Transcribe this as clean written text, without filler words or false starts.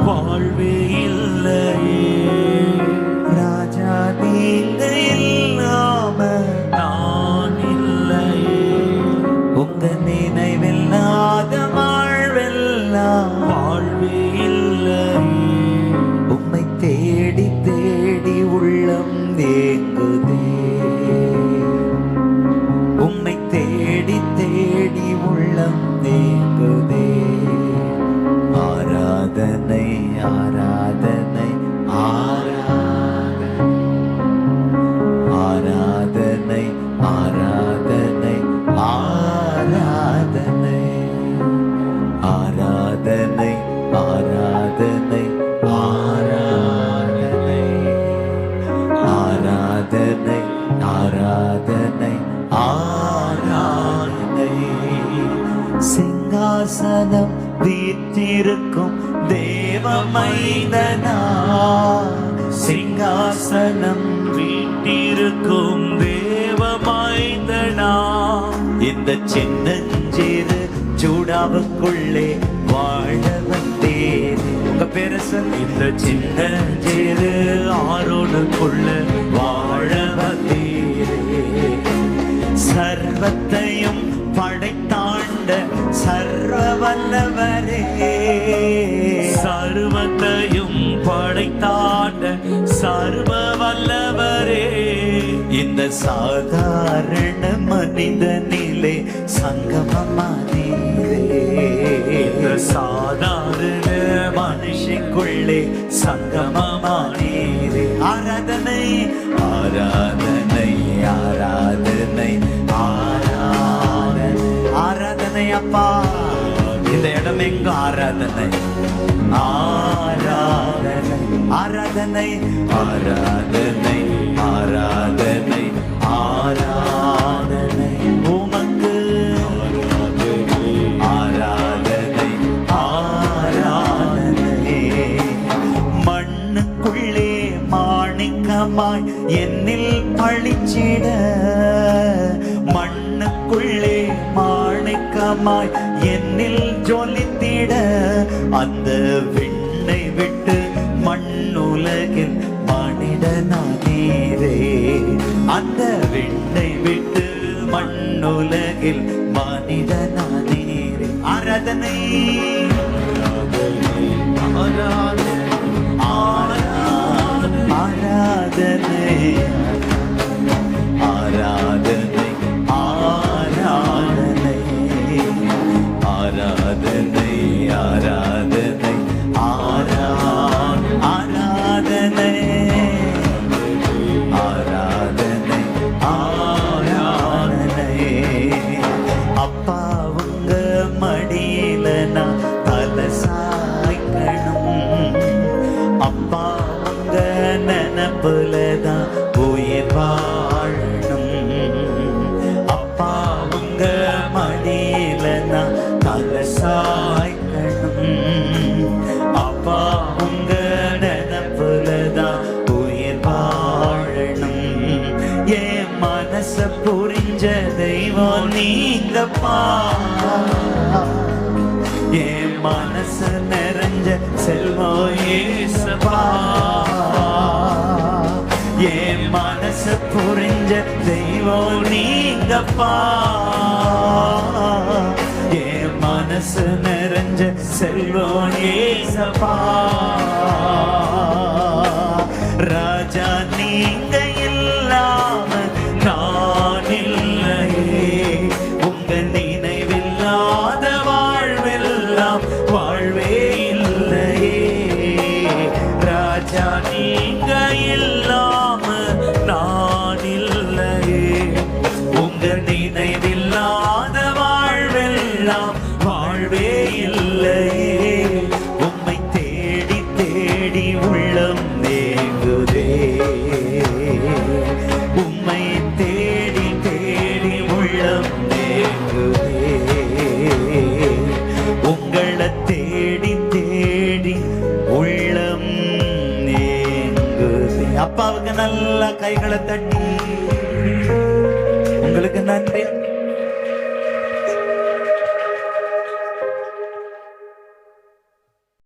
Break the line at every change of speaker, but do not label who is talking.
வாழ்வே இல்லையே.
ராஜா நீங்க இல்லாம
நான் இல்லையே.
உங்க நினைவில்லாத வாழ்வெல்லாம்
வாழ்வே இல்லையே.
உம்மை தேடி தேடி உள்ளம் தேங்குதே. உம்மை தேடி தேடி உள்ளம் தேங்குதே. ஆராதனை ஆராதனை ஆராதனை ஆராதனை ஆராதனை ஆராதனை ஆராதனை ஆராதனை ஆராதனை ஆராதனை ஆராதனை ஆராதனை. சிங்காசனம் வீற்றிருக்கும் தேவ மைந்தனா,
சிங்காசனம் வீட்டிருக்கும் தேவ மைந்தனா,
இந்த சின்னஞ்சிறு ஜூடாவுக்குள்ளே வாழ வந்தேன். உங்க பேர சொல்.
இந்த சின்னஞ்சிறு ஆரோனுக்குள்ள வாழ வந்தீரே.
சர்வத்தையும் படைத்தாண்ட சர்வ வல்லவரே.
சர்வத்தையும் படைத்தாண்ட சர்வ வல்லவரே.
இந்த சாதாரண மனிதனிலே சங்கமமானீரே.
இந்த சாதாரண
மனுஷனுக்குள்ளே சங்கமமானீரே. ஆராதனை ஆராதனை ஆராதனை ஆராதனை ஆராதனை. அப்பா இந்த இடம் எங்க ஆராதனை ஆராதனை ஆராதனை ஆராதனை ஆராதனை ஆராதனை உமக்கு ஆராதனை ஆராதனை. மண்ணுக்குள்ளே மாணிக்கமாய் என்னில் பழிச்சிட, மண்ணுக்குள்ளே மாணிக்கமாய் என்னில் ஜொலித்திட, அந்த விண்ணை விட்டு மண்ணுலகில் மனிதனானீரே. அந்த விண்ணை விட்டு மண்ணுலகில் மனிதனானீரே. ஆராதனை ஆராதனை ஆராதனை ஆராதனை ஆராதனை ஆராதனை ஆராதனை ஆராதனை ஆராதனை ஆராதனை. அப்பா உங்க மடியில நான் தலை சாய்க்கணும். அப்பா உங்க நினப்புலதான் உயிர் வாழணும். அப்பா உங்க மடியில நான் தலை சாய்க்கணும். அப்பா உங்க நினப்புலதான் உயிர் வாழணும். என் மனச புரிஞ்ச தெய்வம் நீங்கப்பா. என் மனச நிறைஞ்ச செல்வம் ஏசப்பா. என் மனச புரிஞ்ச தெய்வம் நீங்கப்பா. என் மனசு நிறைஞ்ச செல்வம் ஏசப்பா. ராஜா நீங்க இல்லாம நான் இல்லையே. உங்க நினைவில்லாத வாழ்வெல்லாம் வாழ்வே இல்லையே. ராஜா நீங்க இல்லாம நான் இல்லையே. உங்க நினைவில்லாத வாழ்வெல்லாம் வாழ்வே இல்லையே. உம்மை தேடி தேடி உள்ளம் தேங்குதே. உம்மை தேடி தேடி உள்ளம் தேங்குதே. உங்களை தேடி தேடி உள்ளம் தேங்குதே. அப்பாவுக்கு நல்ல கைகளை தட்டி